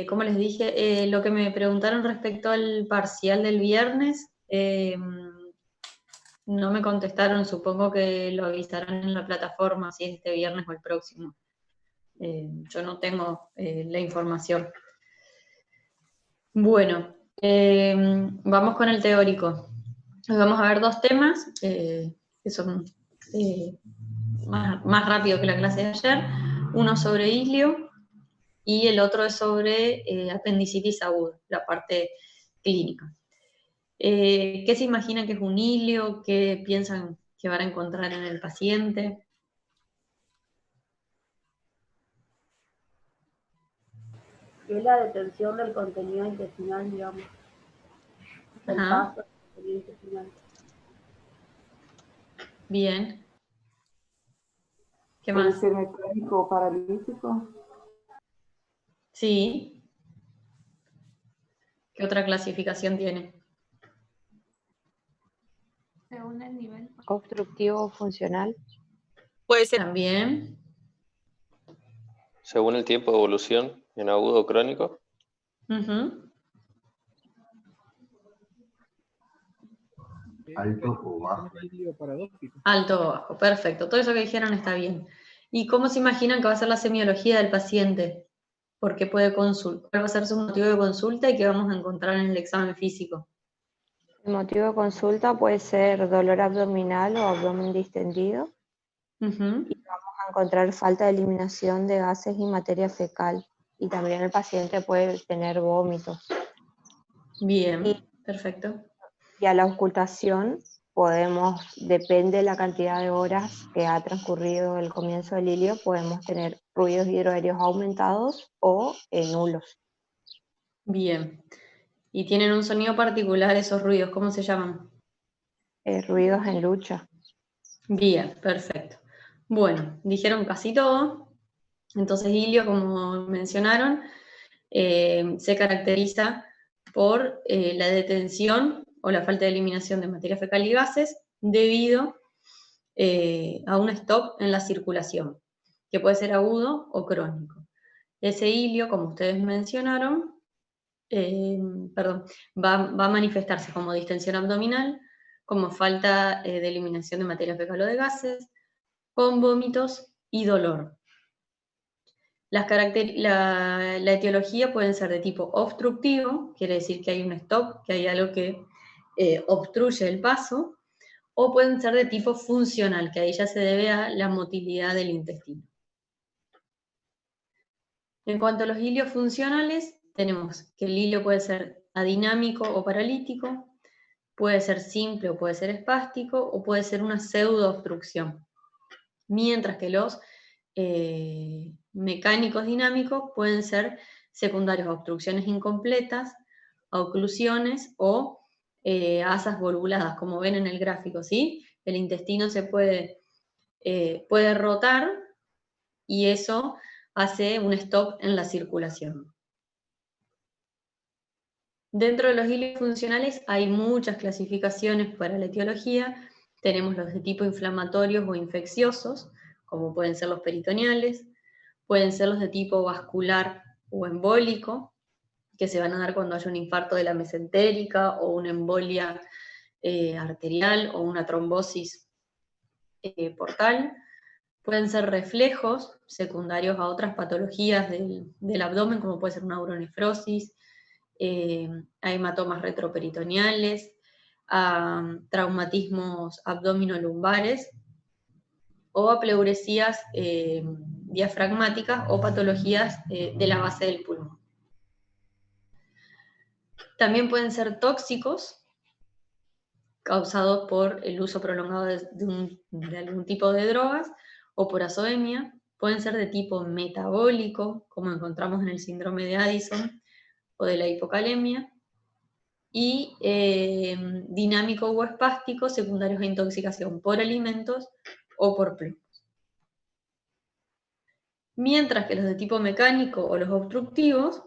Como les dije, lo que me preguntaron respecto al parcial del viernes, no me contestaron, supongo que lo avisarán en la plataforma si es este viernes o el próximo. Yo no tengo la información. Bueno, vamos con el teórico. Hoy vamos a ver dos temas que son más rápido que la clase de ayer. Uno sobre ilio y el otro es sobre apendicitis aguda, la parte clínica. ¿Qué se imaginan que es un ilio? ¿Qué piensan que van a encontrar en el paciente? Que es la detención del contenido intestinal, digamos, del Ajá, paso del contenido intestinal. bien. ¿Qué Puede más? ser mecánico o paralítico. Sí. ¿Qué otra clasificación tiene? Según el nivel. Obstructivo o funcional. Puede ser También. Según el tiempo de evolución, en agudo o crónico. Uh-huh. Alto o bajo. Alto o bajo, perfecto. Todo eso que dijeron está bien. ¿Y cómo se imaginan que va a ser la semiología del paciente? ¿Por qué puede consultar? ¿Cuál va a ser su motivo de consulta y qué vamos a encontrar en el examen físico? El motivo de consulta puede ser dolor abdominal o abdomen distendido. Uh-huh. Y vamos a encontrar falta de eliminación de gases y materia fecal. Y también el paciente puede tener vómitos. Bien, perfecto. Y a la auscultación podemos, depende de la cantidad de horas que ha transcurrido el comienzo del ilio, podemos tener ruidos hidroaéreos aumentados o nulos. Bien. ¿Y tienen un sonido particular esos ruidos? ¿Cómo se llaman? Ruidos en lucha. Bien, perfecto. Bueno, dijeron casi todo. Entonces, ilio, como mencionaron, se caracteriza por la detención o la falta de eliminación de materia fecal y gases debido a un stop en la circulación, que puede ser agudo o crónico. Ese ilio, como ustedes mencionaron, va a manifestarse como distensión abdominal, como falta de eliminación de materia fecal o de gases, con vómitos y dolor. La etiología pueden ser de tipo obstructivo, quiere decir que hay un stop, que hay algo que obstruye el paso, o pueden ser de tipo funcional, que ahí ya se debe a la motilidad del intestino. En cuanto a los ilios funcionales, tenemos que el ilio puede ser adinámico o paralítico, puede ser simple o puede ser espástico, o puede ser una pseudoobstrucción. Mientras que los mecánicos dinámicos pueden ser secundarios a obstrucciones incompletas, a oclusiones o asas volvuladas, como ven en el gráfico, ¿sí? El intestino se puede rotar y eso hace un stop en la circulación. Dentro de los ilios funcionales hay muchas clasificaciones para la etiología. Tenemos los de tipo inflamatorios o infecciosos, como pueden ser los peritoneales, pueden ser los de tipo vascular o embólico, que se van a dar cuando haya un infarto de la mesentérica o una embolia arterial o una trombosis portal. Pueden ser reflejos secundarios a otras patologías del abdomen, como puede ser una uronefrosis, a hematomas retroperitoneales, a traumatismos abdominolumbares o a pleuresías diafragmáticas o patologías de la base del pulmón. También pueden ser tóxicos, causados por el uso prolongado de algún tipo de drogas o por azoemia. Pueden ser de tipo metabólico, como encontramos en el síndrome de Addison o de la hipocalemia, y dinámico o espástico, secundarios a intoxicación por alimentos o por plumos. Mientras que los de tipo mecánico o los obstructivos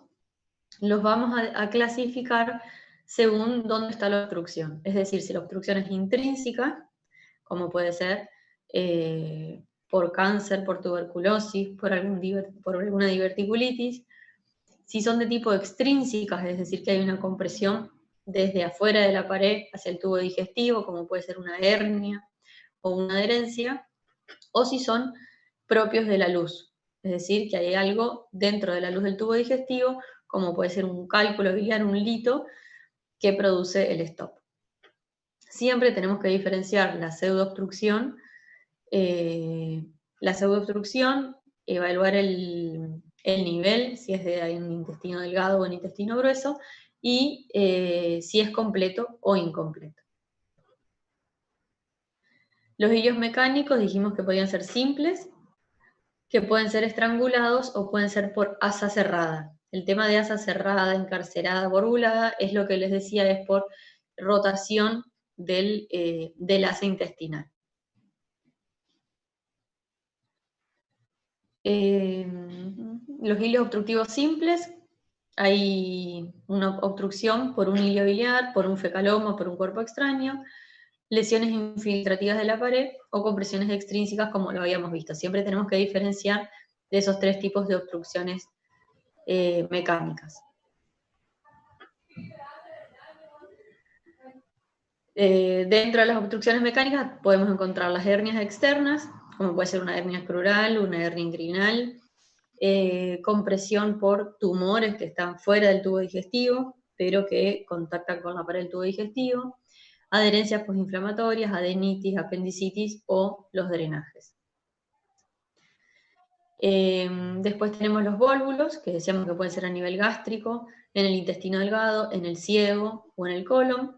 los vamos a clasificar según dónde está la obstrucción. Es decir, si la obstrucción es intrínseca, como puede ser por cáncer, por tuberculosis, por alguna diverticulitis. Si son de tipo extrínsecas, es decir, que hay una compresión desde afuera de la pared hacia el tubo digestivo, como puede ser una hernia o una adherencia, o si son propios de la luz, es decir, que hay algo dentro de la luz del tubo digestivo, como puede ser un cálculo biliar, un lito, que produce el stop. Siempre tenemos que diferenciar la pseudoobstrucción, evaluar el nivel, si es de un intestino delgado o un intestino grueso, y si es completo o incompleto. Los hilios mecánicos dijimos que podían ser simples, que pueden ser estrangulados o pueden ser por asa cerrada. El tema de asa cerrada, encarcerada, borbulada, es lo que les decía, es por rotación del asa intestinal. Los hilios obstructivos simples, hay una obstrucción por un hilio biliar, por un fecaloma, por un cuerpo extraño, lesiones infiltrativas de la pared o compresiones extrínsecas, como lo habíamos visto. Siempre tenemos que diferenciar de esos tres tipos de obstrucciones mecánicas. Dentro de las obstrucciones mecánicas podemos encontrar las hernias externas, como puede ser una hernia crural, una hernia inguinal, compresión por tumores que están fuera del tubo digestivo, pero que contactan con la pared del tubo digestivo, adherencias postinflamatorias, adenitis, apendicitis o los drenajes. Después tenemos los vólvulos, que decíamos que pueden ser a nivel gástrico, en el intestino delgado, en el ciego o en el colon.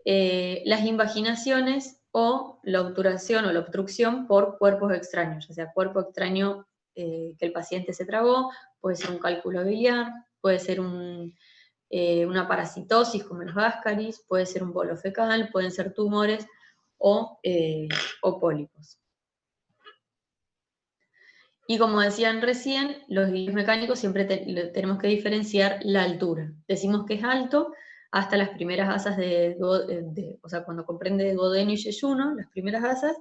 Las invaginaciones o la obturación o la obstrucción por cuerpos extraños, ya sea cuerpo extraño que el paciente se tragó, puede ser un cálculo biliar, puede ser una parasitosis como los ascaris, puede ser un bolo fecal, pueden ser tumores o pólipos. Y como decían recién, los hilios mecánicos siempre tenemos que diferenciar la altura. Decimos que es alto hasta las primeras asas o sea, cuando comprende duodenio y yeyuno, las primeras asas,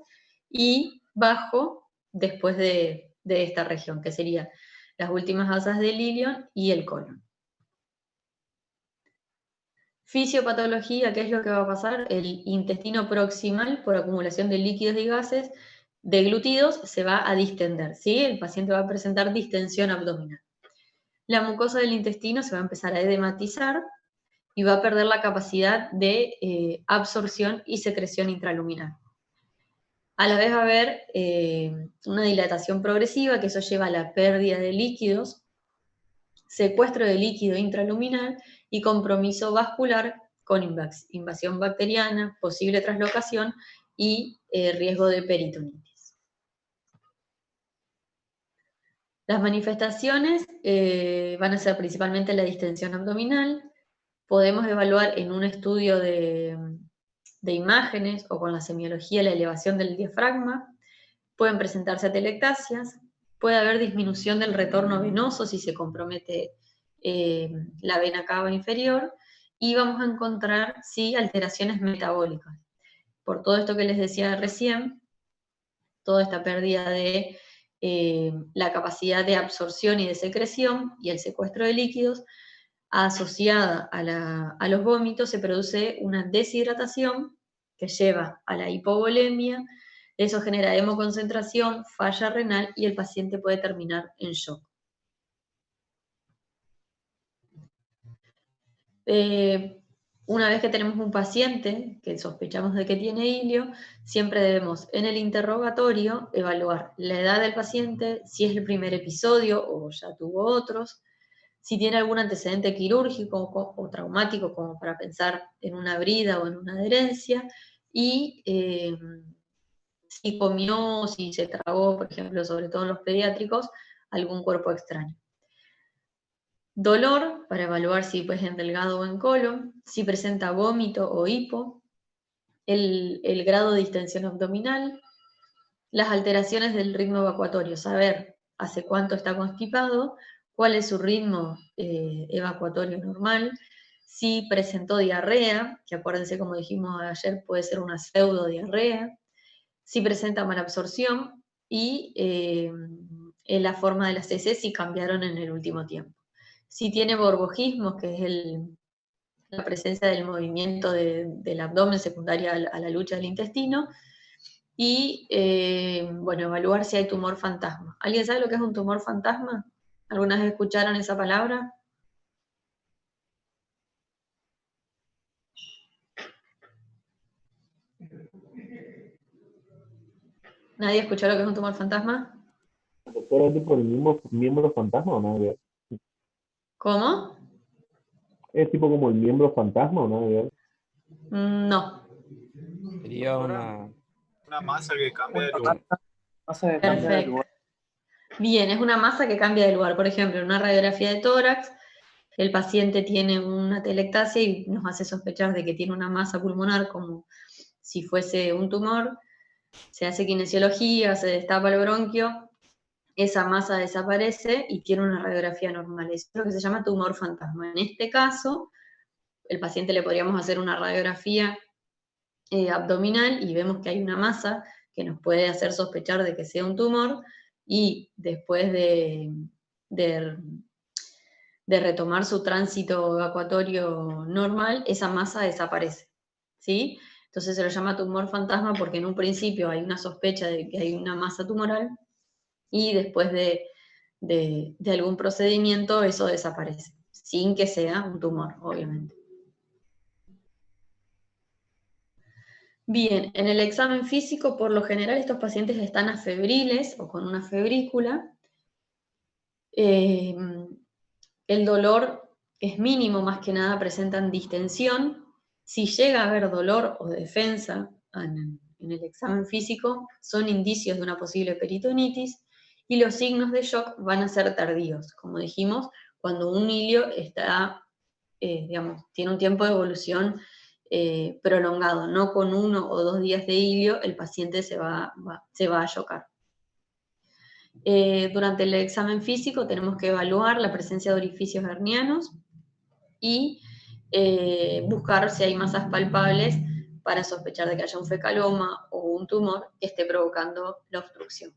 y bajo después de esta región, que serían las últimas asas del ilion y el colon. Fisiopatología, ¿qué es lo que va a pasar? El intestino proximal, por acumulación de líquidos y gases deglutidos, se va a distender, ¿sí? El paciente va a presentar distensión abdominal. La mucosa del intestino se va a empezar a edematizar y va a perder la capacidad de absorción y secreción intraluminal. A la vez va a haber una dilatación progresiva, que eso lleva a la pérdida de líquidos, secuestro de líquido intraluminal y compromiso vascular con invasión bacteriana, posible traslocación y riesgo de peritonitis. Las manifestaciones van a ser principalmente la distensión abdominal. Podemos evaluar en un estudio de imágenes o con la semiología la elevación del diafragma. Pueden presentarse atelectasias. Puede haber disminución del retorno venoso si se compromete la vena cava inferior. Y vamos a encontrar, sí, alteraciones metabólicas. Por todo esto que les decía recién, toda esta pérdida de la capacidad de absorción y de secreción y el secuestro de líquidos, asociada a los vómitos, se produce una deshidratación que lleva a la hipovolemia. Eso genera hemoconcentración, falla renal y el paciente puede terminar en shock. Una vez que tenemos un paciente que sospechamos de que tiene hilio, siempre debemos en el interrogatorio evaluar la edad del paciente, si es el primer episodio o ya tuvo otros, si tiene algún antecedente quirúrgico o traumático como para pensar en una brida o en una adherencia, y si comió, si se tragó, por ejemplo, sobre todo en los pediátricos, algún cuerpo extraño. Dolor, para evaluar si es en delgado o en colon, si presenta vómito o hipo, el grado de distensión abdominal, las alteraciones del ritmo evacuatorio, saber hace cuánto está constipado, cuál es su ritmo evacuatorio normal, si presentó diarrea, que acuérdense como dijimos ayer, puede ser una pseudodiarrea, si presenta malabsorción y en la forma de las heces si cambiaron en el último tiempo. Si tiene borbojismos, que es la presencia del movimiento del abdomen secundaria a la lucha del intestino, y, bueno, evaluar si hay tumor fantasma. ¿Alguien sabe lo que es un tumor fantasma? ¿Alguna vez escucharon esa palabra? ¿Nadie escuchó lo que es un tumor fantasma? Doctora, ¿es tipo el mismo miembro fantasma o nada que ver? ¿Cómo? ¿Es tipo como el miembro fantasma o nada que ver? No. Sería Una masa que cambia de una lugar. Masa que cambia de Perfecto. lugar. Bien, es una masa que cambia de lugar. Por ejemplo, en una radiografía de tórax, el paciente tiene una atelectasia y nos hace sospechar de que tiene una masa pulmonar como si fuese un tumor. Se hace kinesiología, se destapa el bronquio, esa masa desaparece y tiene una radiografía normal. Eso es lo que se llama tumor fantasma. En este caso, el paciente le podríamos hacer una radiografía abdominal y vemos que hay una masa que nos puede hacer sospechar de que sea un tumor, y después de retomar su tránsito evacuatorio normal, esa masa desaparece, ¿sí? Entonces se lo llama tumor fantasma porque en un principio hay una sospecha de que hay una masa tumoral y después de algún procedimiento eso desaparece, sin que sea un tumor, obviamente. Bien, en el examen físico, por lo general, estos pacientes están afebriles o con una febrícula. El dolor es mínimo, más que nada presentan distensión. Si llega a haber dolor o defensa en el examen físico, son indicios de una posible peritonitis, y los signos de shock van a ser tardíos. Como dijimos, cuando un hilio está, digamos, tiene un tiempo de evolución prolongado, no con 1 o 2 días de hilio el paciente se va a shockar. Durante el examen físico tenemos que evaluar la presencia de orificios hernianos y buscar si hay masas palpables para sospechar de que haya un fecaloma o un tumor que esté provocando la obstrucción.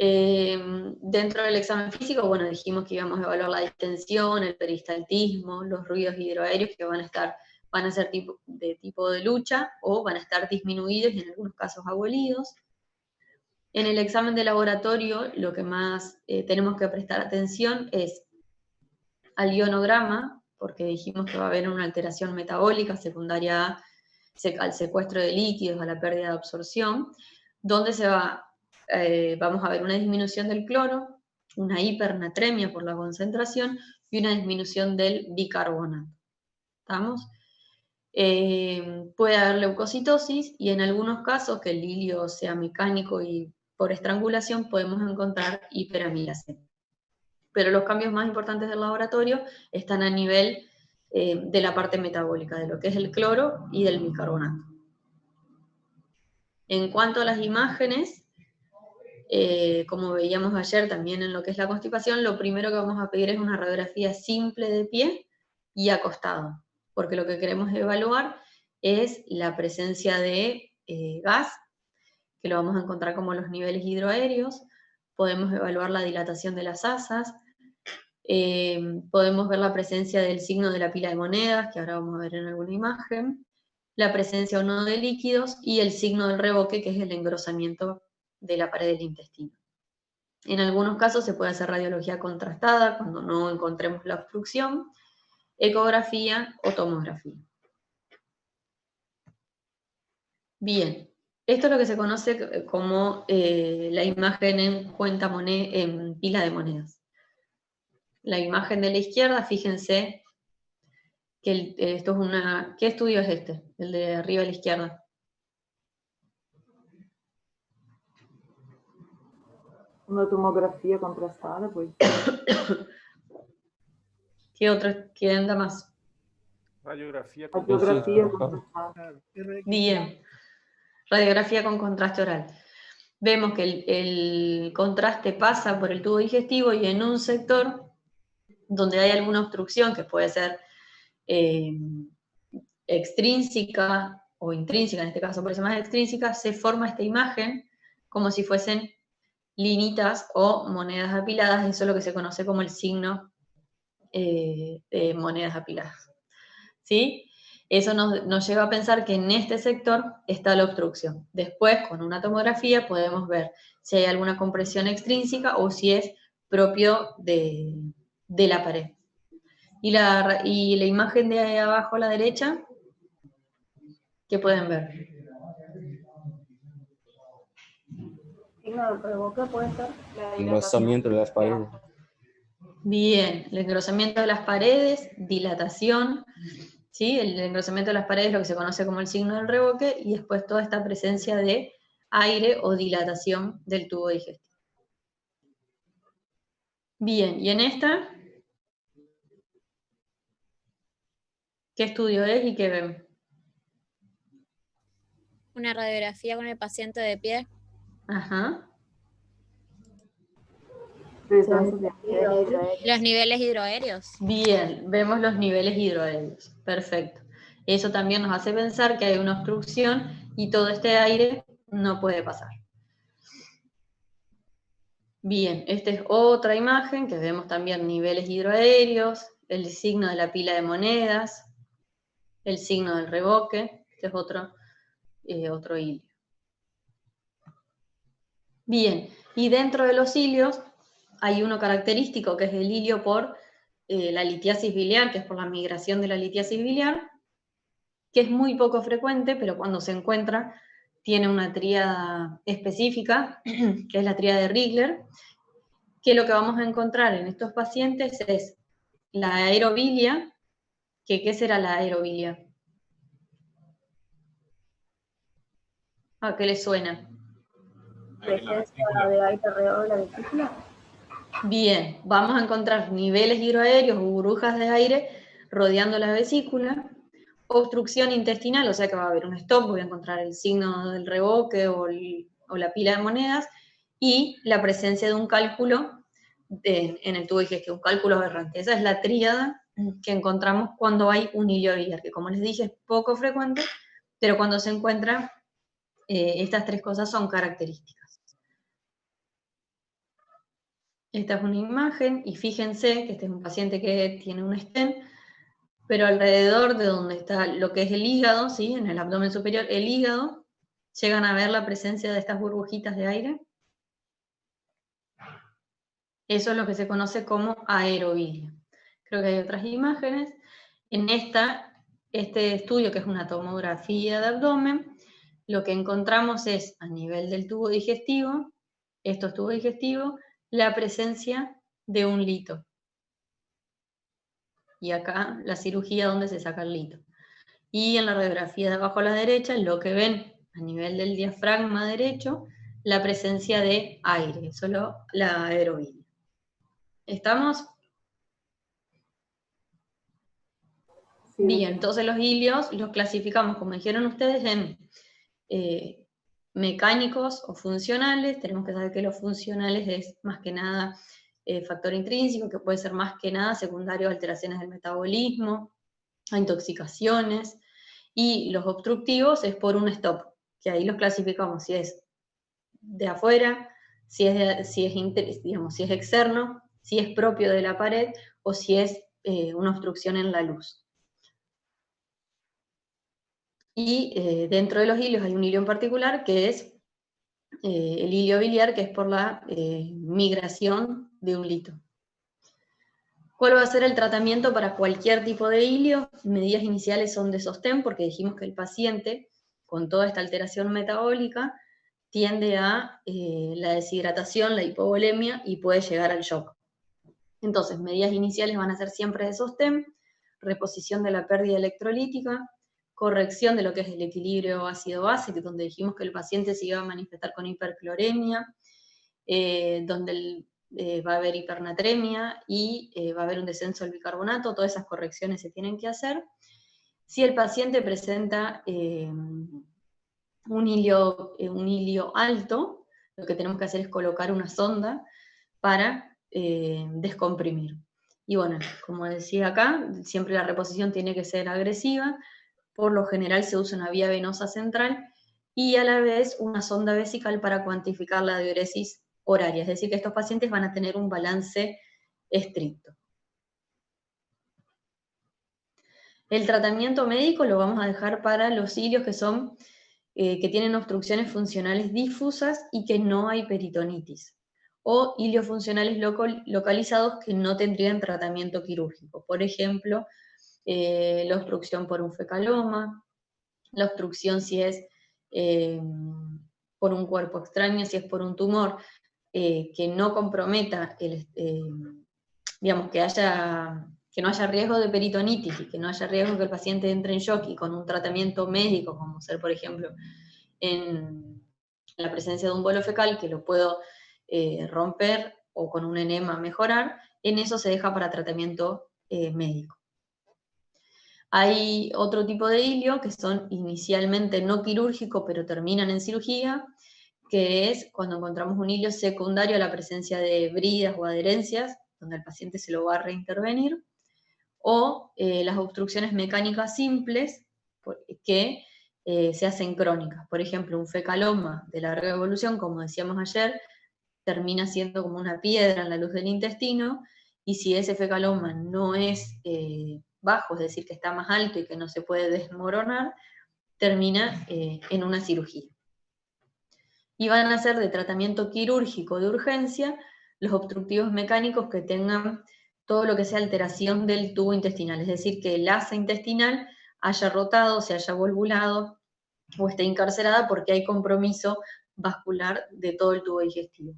Dentro del examen físico, bueno, dijimos que íbamos a evaluar la distensión, el peristaltismo, los ruidos hidroaéreos que van a ser de tipo de lucha o van a estar disminuidos y en algunos casos abolidos. En el examen de laboratorio, lo que más tenemos que prestar atención es al ionograma, porque dijimos que va a haber una alteración metabólica secundaria al secuestro de líquidos, a la pérdida de absorción, donde vamos a ver una disminución del cloro, una hipernatremia por la concentración y una disminución del bicarbonato. ¿Estamos? Puede haber leucocitosis y en algunos casos, que el hilio sea mecánico y por estrangulación, podemos encontrar hiperamilasemia. Pero los cambios más importantes del laboratorio están a nivel de la parte metabólica, de lo que es el cloro y del bicarbonato. En cuanto a las imágenes, como veíamos ayer también en lo que es la constipación, lo primero que vamos a pedir es una radiografía simple de pie y acostado, porque lo que queremos evaluar es la presencia de gas, que lo vamos a encontrar como los niveles hidroaéreos. Podemos evaluar la dilatación de las asas, podemos ver la presencia del signo de la pila de monedas, que ahora vamos a ver en alguna imagen, la presencia o no de líquidos, y el signo del reboque, que es el engrosamiento de la pared del intestino. En algunos casos se puede hacer radiología contrastada cuando no encontremos la obstrucción, ecografía o tomografía. Bien, esto es lo que se conoce como la imagen en pila de monedas. La imagen de la izquierda, fíjense que esto es ¿qué estudio es este? El de arriba a la izquierda. Una tomografía contrastada, pues. ¿Qué anda más? Radiografía Radiografía contrastada. Bien, radiografía con contraste oral. Vemos que el contraste pasa por el tubo digestivo y en un sector donde hay alguna obstrucción, que puede ser extrínseca o intrínseca, en este caso parece más extrínseca, se forma esta imagen como si fuesen linitas o monedas apiladas, eso es lo que se conoce como el signo de monedas apiladas. ¿Sí? Eso nos lleva a pensar que en este sector está la obstrucción. Después, con una tomografía, podemos ver si hay alguna compresión extrínseca o si es propio de la pared. Y la imagen de abajo a la derecha, ¿qué pueden ver? Signo del revoque puede ser. Engrosamiento de las paredes. Bien, el engrosamiento de las paredes, dilatación, ¿sí? El engrosamiento de las paredes es lo que se conoce como el signo del revoque, y después toda esta presencia de aire o dilatación del tubo digestivo. Bien, y en esta, ¿qué estudio es y qué ven? Una radiografía con el paciente de pie. Ajá. Los niveles hidroaéreos. Bien, vemos los niveles hidroaéreos. Perfecto. Eso también nos hace pensar que hay una obstrucción y todo este aire no puede pasar. Bien, esta es otra imagen que vemos también niveles hidroaéreos, el signo de la pila de monedas, el signo del revoque, este es otro hilio. Bien, y dentro de los hilios hay uno característico que es el hilio por la litiasis biliar, que es por la migración de la litiasis biliar, que es muy poco frecuente, pero cuando se encuentra tiene una tríada específica, que es la tríada de Rigler, que lo que vamos a encontrar en estos pacientes es la aerobilia, que ¿qué será la aerobilia? ¿A qué les suena? Presencia de aire alrededor de la vesícula. Bien, vamos a encontrar niveles hidroaéreos o burbujas de aire rodeando la vesícula, obstrucción intestinal, o sea que va a haber un stop, voy a encontrar el signo del revoque o la pila de monedas, y la presencia de un cálculo en el tubo digestivo, un cálculo aberrante. Esa es la tríada que encontramos cuando hay un hilio biliar, que como les dije es poco frecuente, pero cuando se encuentra, estas tres cosas son características. Esta es una imagen, y fíjense que este es un paciente que tiene un stent, pero alrededor de donde está lo que es el hígado, ¿sí? En el abdomen superior, el hígado, llegan a ver la presencia de estas burbujitas de aire. Eso es lo que se conoce como aerobilia. Creo que hay otras imágenes. En este estudio, que es una tomografía de abdomen, lo que encontramos es, a nivel del tubo digestivo, estos tubos digestivos, la presencia de un lito. Y acá la cirugía donde se saca el lito. Y en la radiografía de abajo a la derecha, lo que ven a nivel del diafragma derecho, la presencia de aire, solo la aerobilia. ¿Estamos? Sí. Bien, entonces los hilios los clasificamos, como dijeron ustedes, en mecánicos o funcionales. Tenemos que saber que los funcionales es más que nada factor intrínseco, que puede ser más que nada secundario a alteraciones del metabolismo, a intoxicaciones, y los obstructivos es por un stop, que ahí los clasificamos si es de afuera, si es externo, si es propio de la pared o si es una obstrucción en la luz. Y dentro de los hilios hay un hilio en particular que es el hilio biliar, que es por la migración de un lito. ¿Cuál va a ser el tratamiento para cualquier tipo de hilio? Medidas iniciales son de sostén, porque dijimos que el paciente, con toda esta alteración metabólica, tiende a la deshidratación, la hipovolemia, y puede llegar al shock. Entonces, medidas iniciales van a ser siempre de sostén, reposición de la pérdida electrolítica, corrección de lo que es el equilibrio ácido-base, que donde dijimos que el paciente se iba a manifestar con hipercloremia, donde va a haber hipernatremia y va a haber un descenso del bicarbonato. Todas esas correcciones se tienen que hacer. Si el paciente presenta un hilio alto, lo que tenemos que hacer es colocar una sonda para descomprimir. Y bueno, como decía acá, siempre la reposición tiene que ser agresiva. Por lo general se usa una vía venosa central y a la vez una sonda vesical para cuantificar la diuresis horaria, es decir, que estos pacientes van a tener un balance estricto. El tratamiento médico lo vamos a dejar para los ilios que tienen obstrucciones funcionales difusas y que no hay peritonitis, o ilios funcionales localizados que no tendrían tratamiento quirúrgico. Por ejemplo, la obstrucción por un fecaloma, la obstrucción si es por un cuerpo extraño, si es por un tumor, que no comprometa, digamos, que no haya riesgo de peritonitis y que no haya riesgo que el paciente entre en shock, y con un tratamiento médico, como ser, por ejemplo, en la presencia de un bolo fecal, que lo puedo romper, o con un enema mejorar, en eso se deja para tratamiento médico. Hay otro tipo de ilio que son inicialmente no quirúrgicos, pero terminan en cirugía, que es cuando encontramos un ilio secundario a la presencia de bridas o adherencias, donde el paciente se lo va a reintervenir, o las obstrucciones mecánicas simples que se hacen crónicas. Por ejemplo, un fecaloma de larga evolución, como decíamos ayer, termina siendo como una piedra en la luz del intestino, y si ese fecaloma no es bajo, es decir, que está más alto y que no se puede desmoronar, termina en una cirugía. Y van a ser de tratamiento quirúrgico de urgencia los obstructivos mecánicos que tengan todo lo que sea alteración del tubo intestinal, es decir, que el asa intestinal haya rotado, se haya volvulado o esté encarcerada porque hay compromiso vascular de todo el tubo digestivo.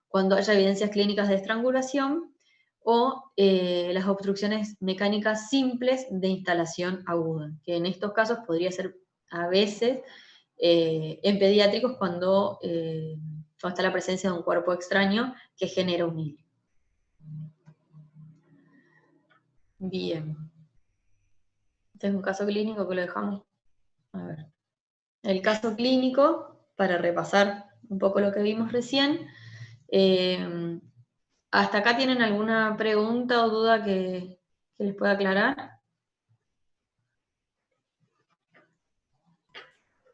Cuando haya evidencias clínicas de estrangulación o las obstrucciones mecánicas simples de instalación aguda, que en estos casos podría ser a veces en pediátricos cuando está la presencia de un cuerpo extraño que genera un hilo. Bien. Este es un caso clínico que lo dejamos. A ver. El caso clínico, para repasar un poco lo que vimos recién, ¿hasta acá tienen alguna pregunta o duda que les pueda aclarar?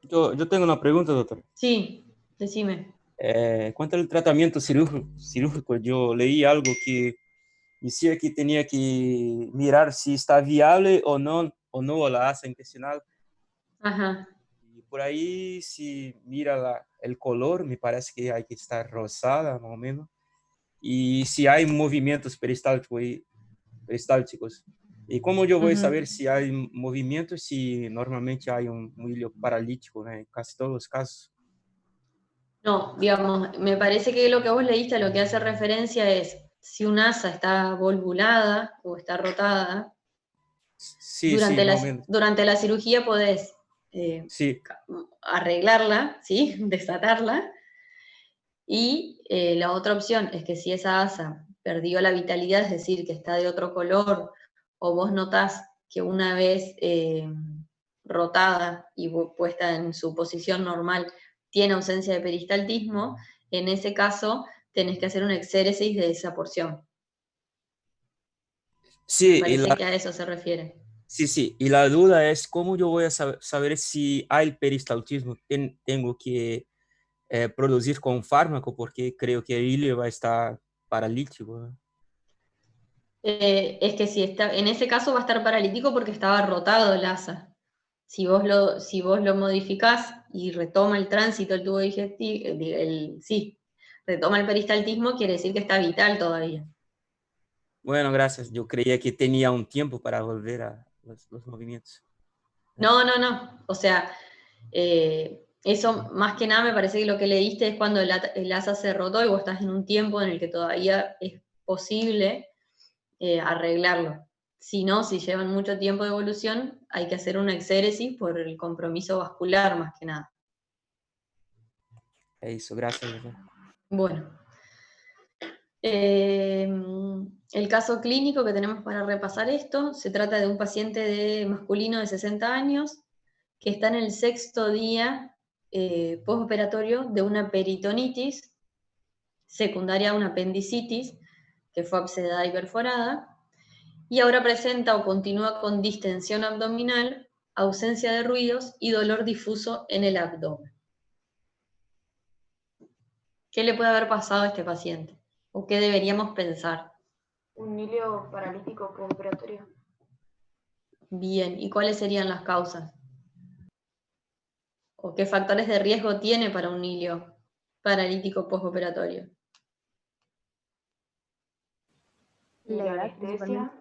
Yo tengo una pregunta, doctor. Sí, decime. Quanto ao tratamento cirúrgico, eu leí algo que dizia que tinha que mirar se está viável ou não a asa intestinal. Ajá. E por aí, se mira o color, me parece que hay que estar rosada, mais ou menos. E se há movimentos peristálticos. E como eu vou saber se há movimentos, se normalmente há hilo paralítico, né? Em quase todos os casos. No, digamos, me parece que lo que vos leíste a lo que hace referencia es si un asa está volvulada o está rotada. Sí, durante la cirugía podés arreglarla, ¿sí? Desatarla. Y la otra opción es que si esa asa perdió la vitalidad, es decir, que está de otro color, o vos notás que una vez rotada y puesta en su posición normal tiene ausencia de peristaltismo, en ese caso tenés que hacer una exéresis de esa porción. Sí, me parece que a eso se refiere. Sí, sí, y la duda es cómo yo voy a saber si hay peristaltismo. Tengo que producir con fármaco porque creo que el hilo va a estar paralítico, ¿no? Es que si está, en ese caso va a estar paralítico porque estaba rotado el asa. Si vos lo modificás y retoma el tránsito del tubo digestivo, retoma el peristaltismo, quiere decir que está vital todavía. Bueno, gracias. Yo creía que tenía un tiempo para volver a los movimientos. No. O sea, eso más que nada me parece que lo que leíste es cuando el asa se rotó y vos estás en un tiempo en el que todavía es posible arreglarlo. Si no, si llevan mucho tiempo de evolución, hay que hacer una exéresis por el compromiso vascular más que nada. Eso, gracias. Bueno. El caso clínico que tenemos para repasar esto, se trata de un paciente masculino de 60 años que está en el 6º día postoperatorio de una peritonitis secundaria a una apendicitis que fue abscedada y perforada, y ahora presenta o continúa con distensión abdominal, ausencia de ruidos y dolor difuso en el abdomen. ¿Qué le puede haber pasado a este paciente? ¿O qué deberíamos pensar? Un hilio paralítico postoperatorio. Bien, ¿y cuáles serían las causas? ¿O qué factores de riesgo tiene para un hilio paralítico postoperatorio? La anestesia.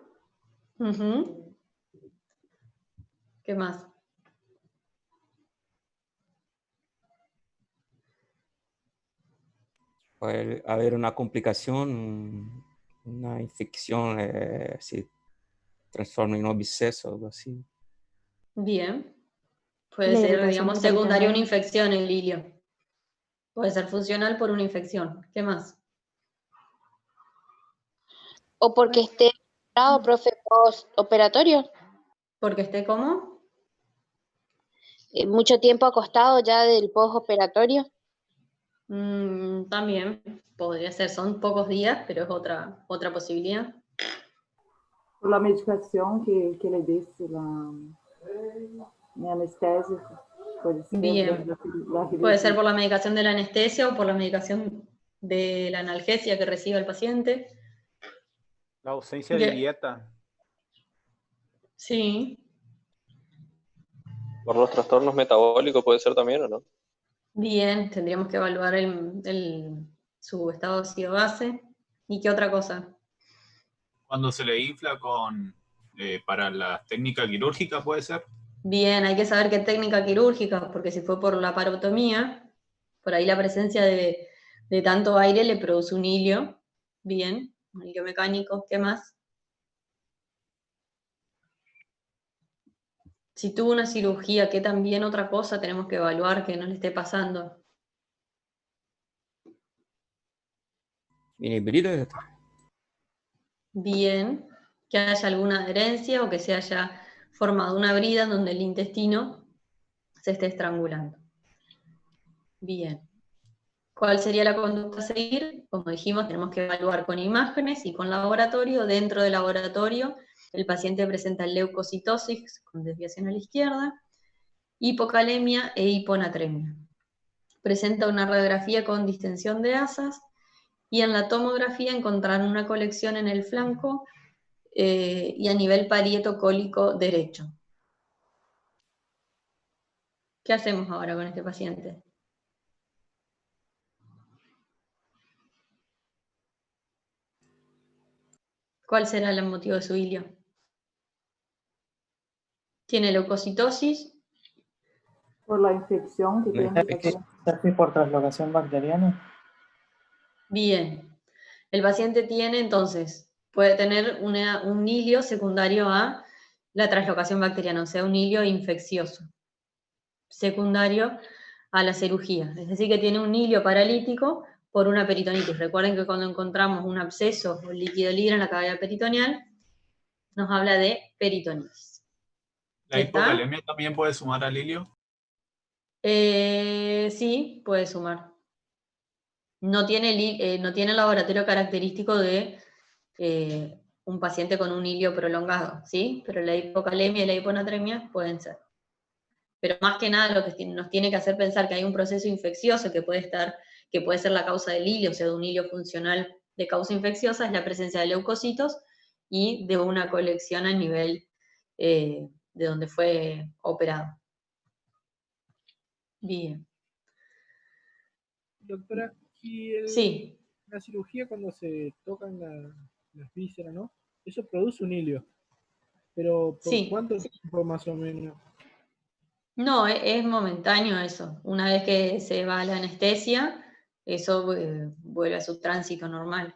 Ujú. ¿Qué más? Puede haber una complicación, una infección, se transforma en un absceso, algo así. Bien. Puede La ser, irritación digamos, secundaria a una peritoneal. infección el hilio. Puede ser funcional por una infección. ¿Qué más? O porque esté parado, profe, postoperatorio, Porque esté como. mucho tiempo acostado ya del postoperatorio. También podría ser, son pocos días, pero es otra posibilidad. Por la medicación que le diste, la anestesia, puede ser. Bien. Puede ser por la medicación de la anestesia o por la medicación de la analgesia que recibe el paciente. La ausencia de dieta. Sí. ¿Por los trastornos metabólicos puede ser también o no? Bien, tendríamos que evaluar su estado ácido base. ¿Y qué otra cosa? Cuando se le infla para la técnica quirúrgica, puede ser. Bien, hay que saber qué técnica quirúrgica, porque si fue por la parotomía, por ahí la presencia de tanto aire le produce un hilio. Bien, un hilio mecánico. ¿Qué más? Si tuvo una cirugía, ¿qué también otra cosa tenemos que evaluar que no le esté pasando? Mini híbrido, doctor. Bien, que haya alguna adherencia o que se haya formado una brida donde el intestino se esté estrangulando. Bien. ¿Cuál sería la conducta a seguir? Como dijimos, tenemos que evaluar con imágenes y con laboratorio. Dentro del laboratorio, el paciente presenta leucocitosis con desviación a la izquierda, hipocalemia e hiponatremia. Presenta una radiografía con distensión de asas y en la tomografía encontraron una colección en el flanco y a nivel parieto cólico derecho. ¿Qué hacemos ahora con este paciente? ¿Cuál será el motivo de su hilio? Tiene leucocitosis. Por la infección que tiene. Por translocación bacteriana. Bien. El paciente tiene entonces, puede tener un hilio secundario a la translocación bacteriana, o sea, un hilio infeccioso, secundario a la cirugía. Es decir, que tiene un hilio paralítico por una peritonitis. Recuerden que cuando encontramos un absceso o líquido libre en la cavidad peritoneal, nos habla de peritonitis. ¿La hipocalemia también puede sumar al hilio? Sí, puede sumar. No tiene el laboratorio característico de un paciente con un hilio prolongado, ¿sí? Pero la hipocalemia y la hiponatremia pueden ser. Pero más que nada lo que nos tiene que hacer pensar que hay un proceso infeccioso que puede ser la causa del hilio, o sea, de un hilio funcional de causa infecciosa, es la presencia de leucocitos y de una colección a nivel de donde fue operado. Bien. Doctora, y Sí. la cirugía cuando se tocan las vísceras, ¿no? Eso produce un hilio. Pero ¿por Sí. cuánto tiempo más o menos? No, es momentáneo eso. Una vez que se va la anestesia, eso vuelve a su tránsito normal.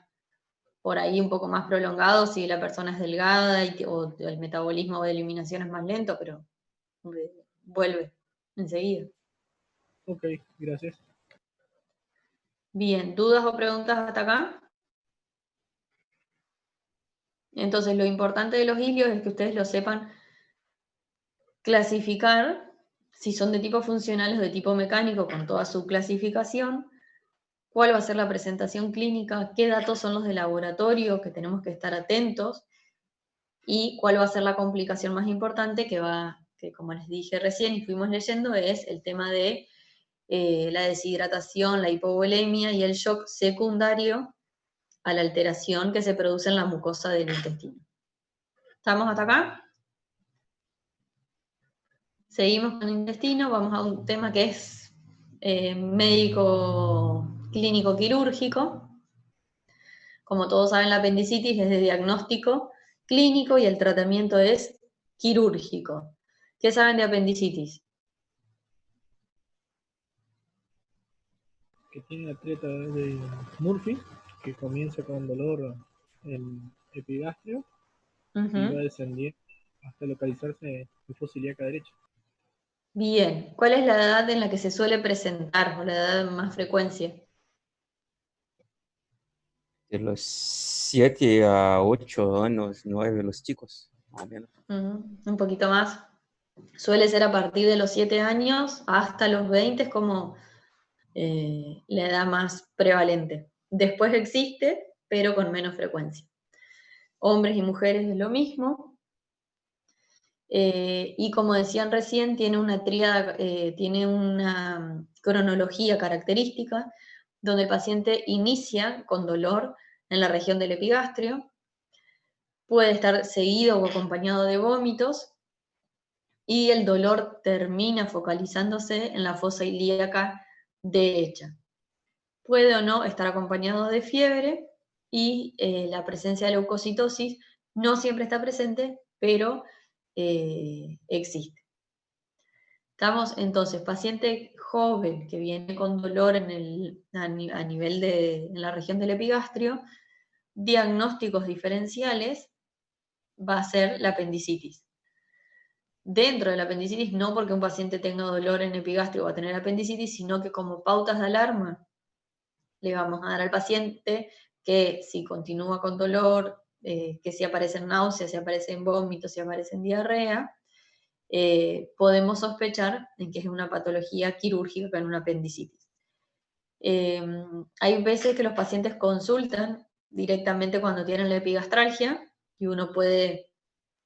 Por ahí un poco más prolongado si la persona es delgada o el metabolismo de eliminación es más lento, pero vuelve enseguida. Ok, gracias. Bien, ¿dudas o preguntas hasta acá? Entonces, lo importante de los hilios es que ustedes lo sepan clasificar, si son de tipo funcional o de tipo mecánico, con toda su clasificación, cuál va a ser la presentación clínica, qué datos son los de laboratorio que tenemos que estar atentos, y cuál va a ser la complicación más importante que como les dije recién y fuimos leyendo, es el tema de la deshidratación, la hipovolemia y el shock secundario a la alteración que se produce en la mucosa del intestino. ¿Estamos hasta acá? Seguimos con el intestino, vamos a un tema que es médico clínico quirúrgico. Como todos saben, la apendicitis es de diagnóstico clínico y el tratamiento es quirúrgico. ¿Qué saben de apendicitis? Que tiene la treta de Murphy, que comienza con dolor en epigastrio y va descendiendo hasta localizarse en fosa ilíaca derecha. Bien, ¿cuál es la edad en la que se suele presentar o la edad de más frecuencia? De los 7 a 8 años, 9 los chicos, más o menos. Un poquito más. Suele ser a partir de los 7 años hasta los 20, es como la edad más prevalente. Después existe, pero con menos frecuencia. Hombres y mujeres es lo mismo. Y como decían recién, tiene una tríada, tiene una cronología característica, donde el paciente inicia con dolor en la región del epigastrio, puede estar seguido o acompañado de vómitos, y el dolor termina focalizándose en la fosa ilíaca derecha. Puede o no estar acompañado de fiebre, y la presencia de leucocitosis no siempre está presente, pero existe. Estamos entonces, paciente joven que viene con dolor a nivel en la región del epigastrio, diagnósticos diferenciales va a ser la apendicitis. Dentro de la apendicitis, no porque un paciente tenga dolor en epigastrio va a tener apendicitis, sino que como pautas de alarma le vamos a dar al paciente que si continúa con dolor, que si aparecen náuseas, si aparecen vómitos, si aparecen diarrea, podemos sospechar en que es una patología quirúrgica en una apendicitis. Hay veces que los pacientes consultan directamente cuando tienen la epigastralgia y uno puede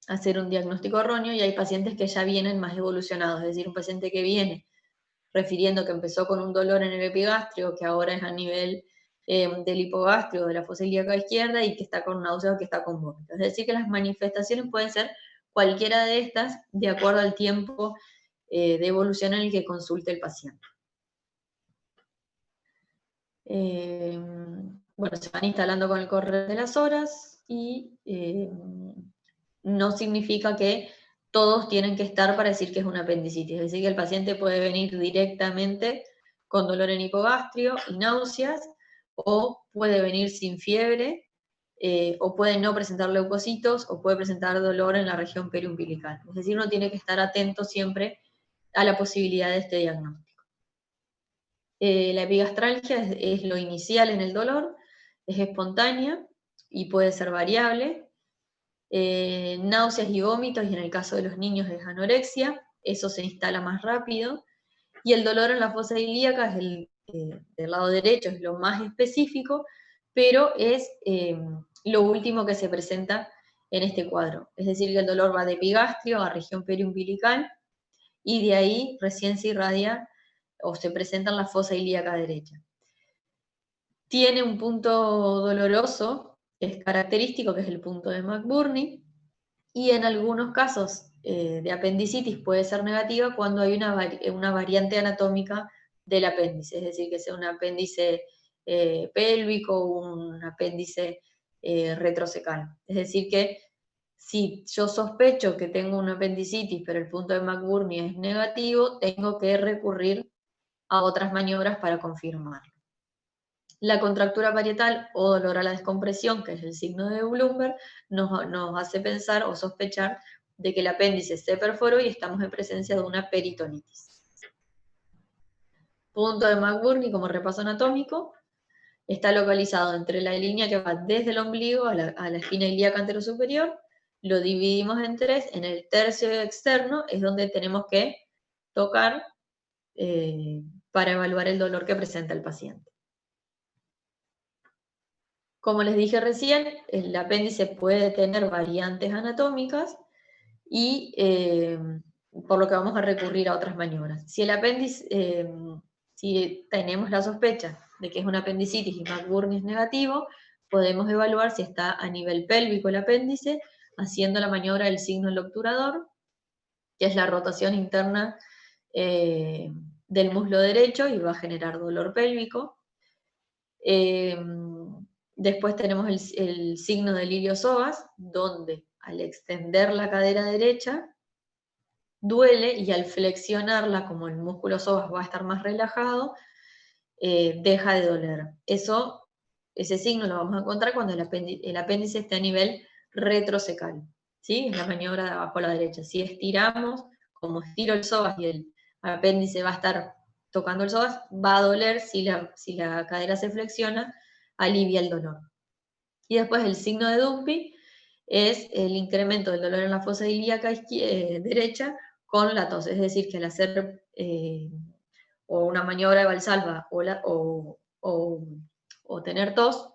hacer un diagnóstico erróneo, y hay pacientes que ya vienen más evolucionados, es decir, un paciente que viene refiriendo que empezó con un dolor en el epigastrio, que ahora es a nivel del hipogastrio, de la fosa ilíaca izquierda, y que está con náuseas o que está con vómitos. Es decir, que las manifestaciones pueden ser cualquiera de estas de acuerdo al tiempo de evolución en el que consulte el paciente. Bueno, se van instalando con el correr de las horas y no significa que todos tienen que estar para decir que es una apendicitis. Es decir, que el paciente puede venir directamente con dolor en hipogastrio y náuseas, o puede venir sin fiebre, o puede no presentar leucocitos, o puede presentar dolor en la región periumbilical. Es decir, uno tiene que estar atento siempre a la posibilidad de este diagnóstico. La epigastralgia es lo inicial en el dolor, es espontánea y puede ser variable. Náuseas y vómitos, y en el caso de los niños es anorexia, eso se instala más rápido, y el dolor en la fosa ilíaca es del lado derecho, es lo más específico, pero es lo último que se presenta en este cuadro. Es decir, que el dolor va de epigastrio a región periumbilical, y de ahí recién se irradia o se presenta en la fosa ilíaca derecha. Tiene un punto doloroso, es característico, que es el punto de McBurney, y en algunos casos de apendicitis puede ser negativa cuando hay una variante anatómica del apéndice, es decir, que sea un apéndice pélvico o un apéndice retrocecal. Es decir, que si yo sospecho que tengo una apendicitis, pero el punto de McBurney es negativo, tengo que recurrir a otras maniobras para confirmarlo. La contractura parietal o dolor a la descompresión, que es el signo de Bloomberg, nos hace pensar o sospechar de que el apéndice se perforó y estamos en presencia de una peritonitis. Punto de McBurney, como repaso anatómico, está localizado entre la línea que va desde el ombligo a la espina ilíaca anterosuperior. Lo dividimos en tres. En el tercio externo es donde tenemos que tocar para evaluar el dolor que presenta el paciente. Como les dije recién, el apéndice puede tener variantes anatómicas y por lo que vamos a recurrir a otras maniobras. Si Si tenemos la sospecha de que es una apendicitis y McBurney es negativo, podemos evaluar si está a nivel pélvico el apéndice, haciendo la maniobra del signo del obturador, que es la rotación interna del muslo derecho y va a generar dolor pélvico. Después tenemos el signo del iliosoas, donde al extender la cadera derecha duele, y al flexionarla, como el músculo psoas va a estar más relajado, deja de doler. Ese signo lo vamos a encontrar cuando el apéndice esté a nivel retrocecal, ¿sí? Es la maniobra de abajo a la derecha. Si estiramos, como estiro el psoas y el apéndice va a estar tocando el psoas, va a doler. Si la cadera se flexiona, alivia el dolor. Y después el signo de Dumpy es el incremento del dolor en la fosa ilíaca derecha con la tos, es decir, que al hacer o una maniobra de Valsalva o tener tos,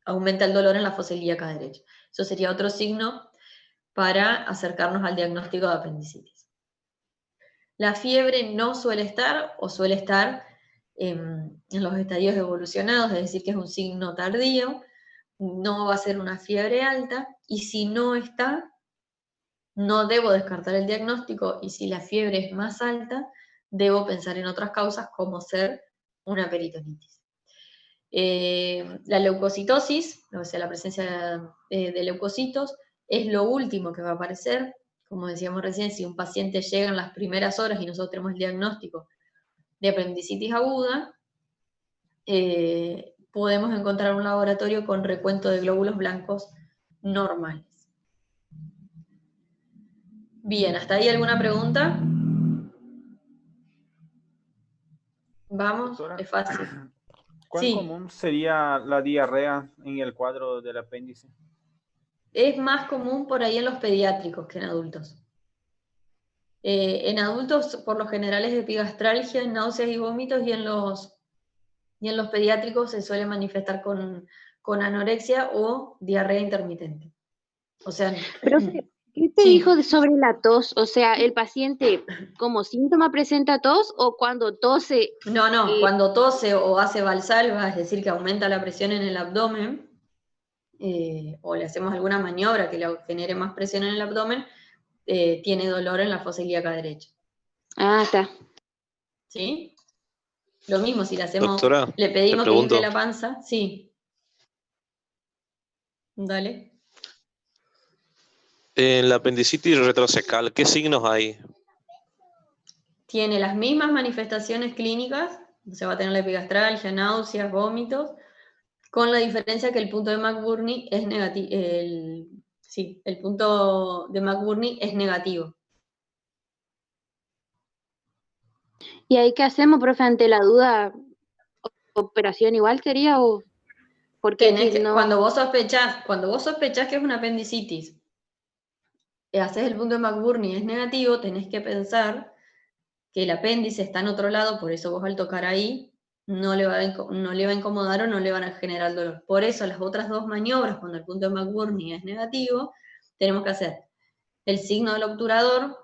aumenta el dolor en la fosa ilíaca derecha. Eso sería otro signo para acercarnos al diagnóstico de apendicitis. La fiebre no suele estar, o suele estar en los estadios evolucionados, es decir, que es un signo tardío, no va a ser una fiebre alta, y si no está, no debo descartar el diagnóstico, y si la fiebre es más alta, debo pensar en otras causas como ser una peritonitis. La leucocitosis, o sea, la presencia de leucocitos, es lo último que va a aparecer. Como decíamos recién, si un paciente llega en las primeras horas y nosotros tenemos el diagnóstico de apendicitis aguda, podemos encontrar un laboratorio con recuento de glóbulos blancos normales. Bien, ¿hasta ahí alguna pregunta? Vamos, Doctora, es fácil. ¿cuán Sí, común sería la diarrea en el cuadro del apéndice? es más común por ahí en los pediátricos que en adultos. En adultos, por lo general, es epigastralgia, náuseas y vómitos, y en los pediátricos se suele manifestar con anorexia o diarrea intermitente. O sea, Profe, ¿qué te sí. dijo sobre la tos? O sea, ¿el paciente como síntoma presenta tos o cuando tose? No, cuando tose o hace Valsalva, es decir, que aumenta la presión en el abdomen, o le hacemos alguna maniobra que le genere más presión en el abdomen, tiene dolor en la fosa ilíaca derecha. Ah, está. ¿Sí? Lo mismo, si le hacemos, Doctora, le pedimos te que limpie pregunto, la panza, sí. Dale. en la apendicitis retrocecal, ¿qué signos hay? Tiene las mismas manifestaciones clínicas, o sea, va a tener la epigastralgia, náuseas, vómitos, con la diferencia que el punto de McBurney es negativo. El punto de McBurney es negativo. ¿Y ahí qué hacemos, profe, ante la duda? ¿Operación igual sería o...? Porque si no... Cuando vos sospechás que es una apendicitis, haces el punto de McBurney es negativo, tenés que pensar que el apéndice está en otro lado, por eso vos al tocar ahí no le va a incomodar o no le van a generar dolor. Por eso las otras dos maniobras, cuando el punto de McBurney es negativo, tenemos que hacer el signo del obturador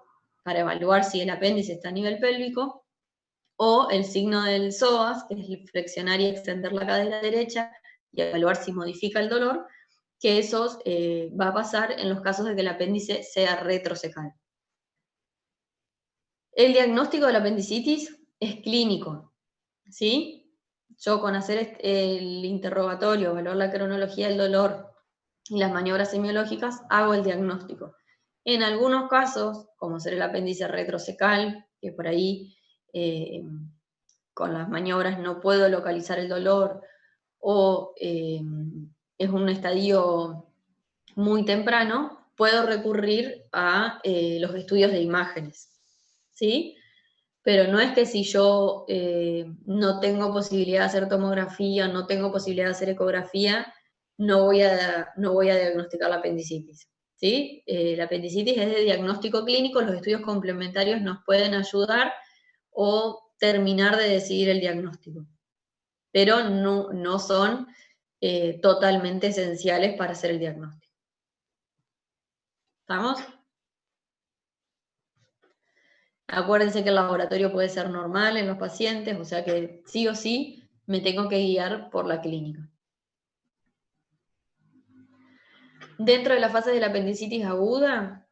para evaluar si el apéndice está a nivel pélvico, o el signo del psoas, que es flexionar y extender la cadera derecha y evaluar si modifica el dolor, que eso va a pasar en los casos de que el apéndice sea retrocecal. El diagnóstico de la apendicitis es clínico, ¿sí? Yo con hacer el interrogatorio, evaluar la cronología del dolor y las maniobras semiológicas, hago el diagnóstico. En algunos casos, como ser el apéndice retrocecal, que por ahí con las maniobras no puedo localizar el dolor, o es un estadio muy temprano, puedo recurrir a los estudios de imágenes, ¿sí? Pero no es que si yo no tengo posibilidad de hacer tomografía, no tengo posibilidad de hacer ecografía, no voy a diagnosticar la apendicitis, ¿sí? La apendicitis es de diagnóstico clínico, los estudios complementarios nos pueden ayudar o terminar de decidir el diagnóstico, pero no son totalmente esenciales para hacer el diagnóstico. ¿Estamos? Acuérdense que el laboratorio puede ser normal en los pacientes, o sea que sí o sí me tengo que guiar por la clínica. Dentro de la fase de la apendicitis aguda,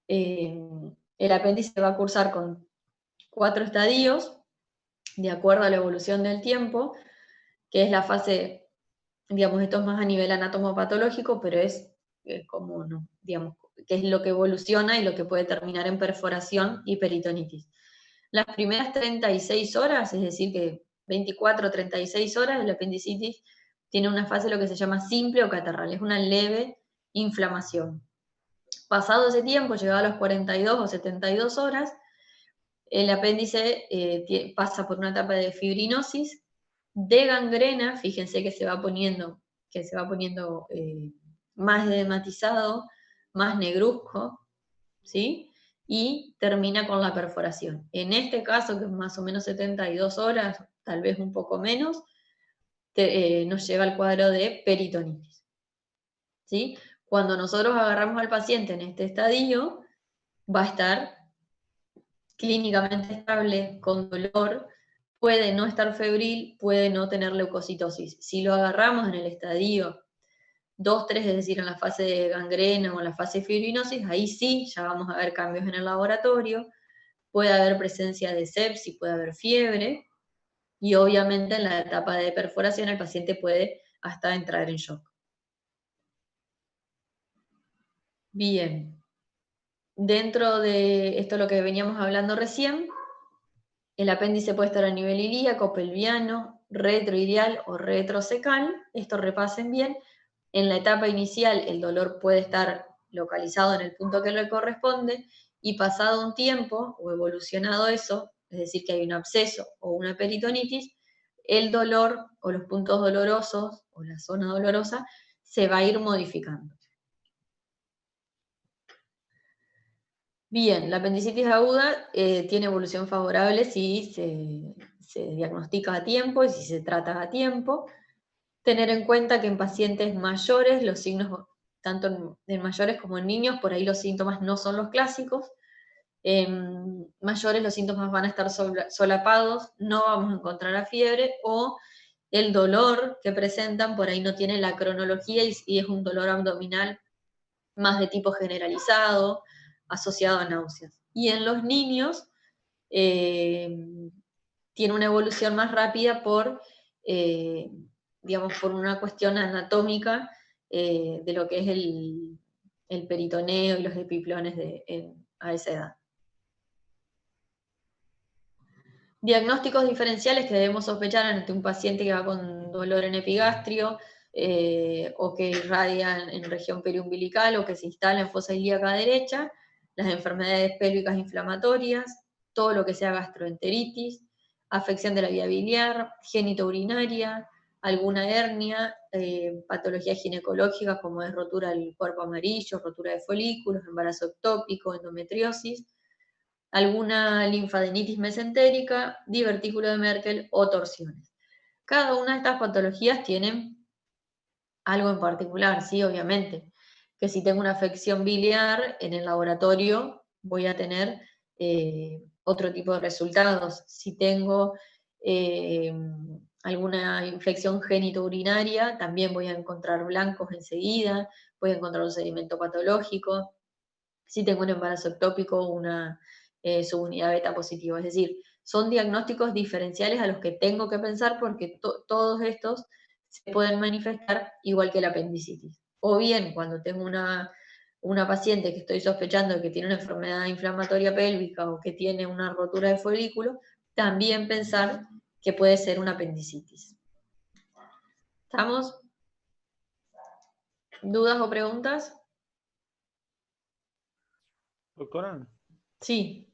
el apéndice va a cursar con 4 estadios, de acuerdo a la evolución del tiempo, que es la fase, digamos, esto es más a nivel anatomopatológico, pero es como, no, digamos, que es lo que evoluciona y lo que puede terminar en perforación y peritonitis. Las primeras 36 horas, es decir, que 24 o 36 horas, el apendicitis tiene una fase lo que se llama simple o catarral, es una leve inflamación. Pasado ese tiempo, llegado a los 42 o 72 horas, el apéndice pasa por una etapa de fibrinosis, de gangrena, fíjense que se va poniendo más edematizado, más negruzco, ¿sí? Y termina con la perforación. En este caso, que es más o menos 72 horas, tal vez un poco menos, nos lleva al cuadro de peritonitis, ¿sí? Cuando nosotros agarramos al paciente en este estadio, va a estar clínicamente estable, con dolor, puede no estar febril, puede no tener leucocitosis. Si lo agarramos en el estadio 2, 3, es decir, en la fase de gangrena o en la fase de fibrinosis, ahí sí ya vamos a ver cambios en el laboratorio, puede haber presencia de sepsis, puede haber fiebre, y obviamente en la etapa de perforación el paciente puede hasta entrar en shock. Bien, dentro de esto lo que veníamos hablando recién, el apéndice puede estar a nivel ilíaco, pelviano, retroiliac o retrocecal, esto repasen bien. En la etapa inicial el dolor puede estar localizado en el punto que le corresponde, y pasado un tiempo o evolucionado eso, es decir, que hay un absceso o una peritonitis, el dolor o los puntos dolorosos o la zona dolorosa se va a ir modificando. Bien, la apendicitis aguda tiene evolución favorable si se diagnostica a tiempo y si se trata a tiempo. Tener en cuenta que en pacientes mayores, los signos, tanto en mayores como en niños, por ahí los síntomas no son los clásicos. En mayores los síntomas van a estar solapados, no vamos a encontrar la fiebre, o el dolor que presentan por ahí no tiene la cronología y es un dolor abdominal más de tipo generalizado, asociado a náuseas. Y en los niños tiene una evolución más rápida digamos, por una cuestión anatómica de lo que es el peritoneo y los epiplones a esa edad. Diagnósticos diferenciales que debemos sospechar ante un paciente que va con dolor en epigastrio, o que irradia en región periumbilical o que se instala en fosa ilíaca derecha, las enfermedades pélvicas inflamatorias, todo lo que sea gastroenteritis, afección de la vía biliar, genitourinaria, alguna hernia, patologías ginecológicas como es rotura del cuerpo amarillo, rotura de folículos, embarazo ectópico, endometriosis, alguna linfadenitis mesentérica, divertículo de Merkel o torsiones. Cada una de estas patologías tienen algo en particular, sí, obviamente, que si tengo una afección biliar en el laboratorio voy a tener otro tipo de resultados. Si tengo alguna infección genitourinaria, también voy a encontrar blancos enseguida, voy a encontrar un sedimento patológico. Si tengo un embarazo ectópico, una subunidad beta positiva. Es decir, son diagnósticos diferenciales a los que tengo que pensar porque todos estos se pueden manifestar igual que la apendicitis. O bien, cuando tengo una paciente que estoy sospechando que tiene una enfermedad inflamatoria pélvica o que tiene una rotura de folículo, también pensar que puede ser una apendicitis. ¿Estamos? ¿Dudas o preguntas? Doctora. Sí.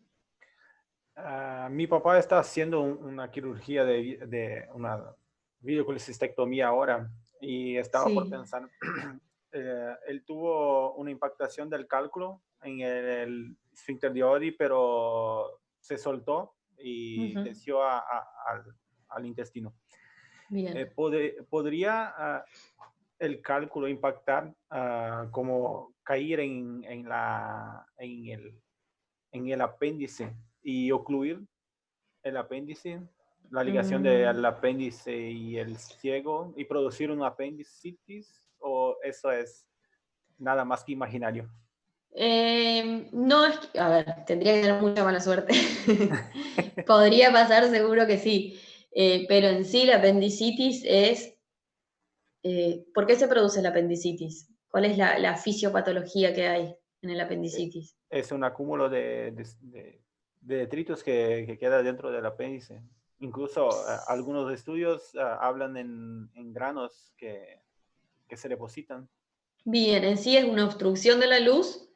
Mi papá está haciendo una cirugía de una videocolecistectomía ahora y estaba por pensar, él tuvo una impactación del cálculo en el esfínter de Oddi, pero se soltó y descendió al intestino. Bien. ¿Podría el cálculo impactar como caer en el en el apéndice y ocluir el apéndice, la ligación del apéndice y el ciego y producir un apendicitis, o eso es nada más que imaginario? No, a ver, tendría que tener mucha mala suerte. Podría pasar, seguro que sí. Pero en sí la apendicitis es... ¿por qué se produce la apendicitis? ¿Cuál es la fisiopatología que hay en el apendicitis? Es un acúmulo de detritos que queda dentro del apéndice. Incluso algunos estudios hablan en granos que se depositan. Bien, en sí es una obstrucción de la luz,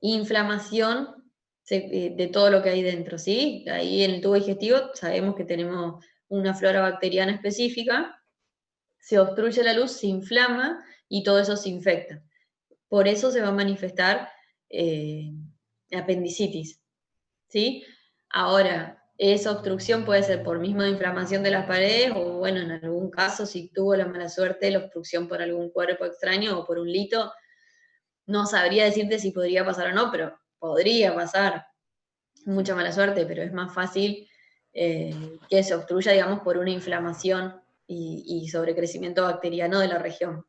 inflamación de todo lo que hay dentro, ¿sí? Ahí en el tubo digestivo sabemos que tenemos una flora bacteriana específica, se obstruye la luz, se inflama y todo eso se infecta. Por eso se va a manifestar apendicitis, ¿sí? Ahora, esa obstrucción puede ser por misma inflamación de las paredes o, bueno, en algún caso, si tuvo la mala suerte, la obstrucción por algún cuerpo extraño o por un lito, no sabría decirte si podría pasar o no, pero podría pasar. Mucha mala suerte, pero es más fácil que se obstruya, digamos, por una inflamación y sobrecrecimiento bacteriano de la región.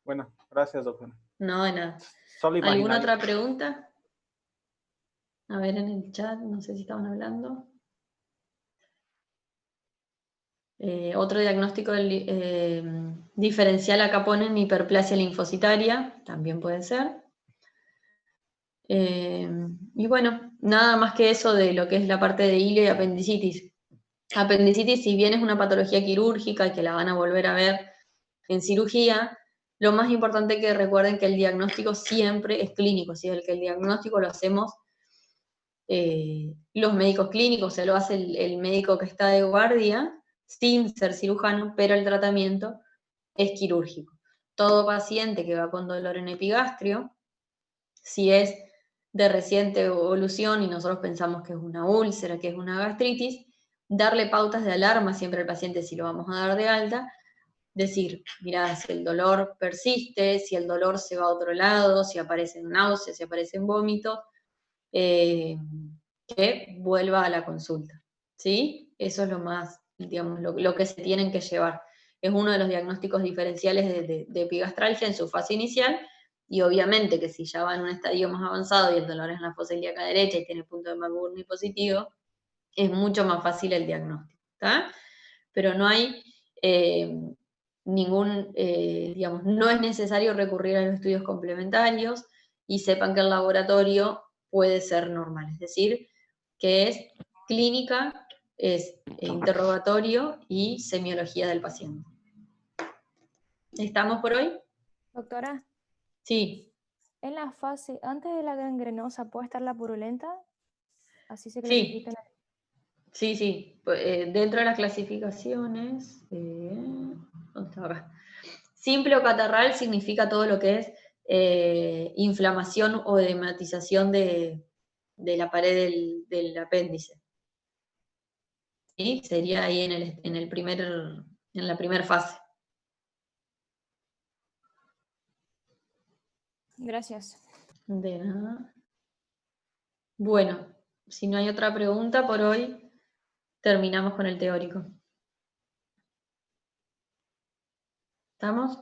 Bueno, gracias, doctor. No, de nada. Solo ¿Alguna imaginario. otra pregunta? A ver en el chat, no sé si estaban hablando. Otro diagnóstico diferencial acá ponen hiperplasia linfocitaria, también puede ser. Y bueno, nada más que eso de lo que es la parte de ilio y apendicitis. Apendicitis, si bien es una patología quirúrgica y que la van a volver a ver en cirugía, lo más importante es que recuerden que el diagnóstico siempre es clínico, ¿sí? El que el diagnóstico lo hacemos los médicos clínicos, se lo hace el médico que está de guardia, sin ser cirujano, pero el tratamiento es quirúrgico. Todo paciente que va con dolor en epigastrio, si es de reciente evolución y nosotros pensamos que es una úlcera, que es una gastritis, darle pautas de alarma siempre al paciente si lo vamos a dar de alta, decir, mira, si el dolor persiste, si el dolor se va a otro lado, si aparecen náuseas, si aparecen vómitos, que vuelva a la consulta, ¿sí? Eso es lo más, digamos, lo que se tienen que llevar. Es uno de los diagnósticos diferenciales de epigastralgia en su fase inicial, y obviamente que si ya va en un estadio más avanzado y el dolor es en la fosa ilíaca derecha y tiene punto de McBurney positivo, es mucho más fácil el diagnóstico, ¿está? Pero no hay digamos, no es necesario recurrir a los estudios complementarios, y sepan que el laboratorio puede ser normal, es decir, que es clínica, es interrogatorio y semiología del paciente. ¿Estamos por hoy? Doctora. Sí. En la fase antes de la gangrenosa, ¿puede estar la purulenta? Así se Sí. clasifica. Sí. Dentro de las clasificaciones, ¿dónde estaba acá? Simple o catarral significa todo lo que es inflamación o edematización de la pared del apéndice. ¿Sí? Sería ahí en la primera fase. Gracias. De nada. Bueno, si no hay otra pregunta por hoy, terminamos con el teórico. ¿Estamos?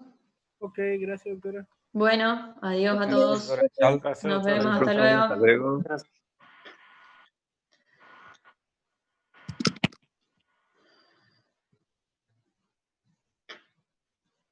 Ok, gracias, doctora. Bueno, adiós a Ok, todos. doctora. Nos vemos, hasta luego. Hasta luego.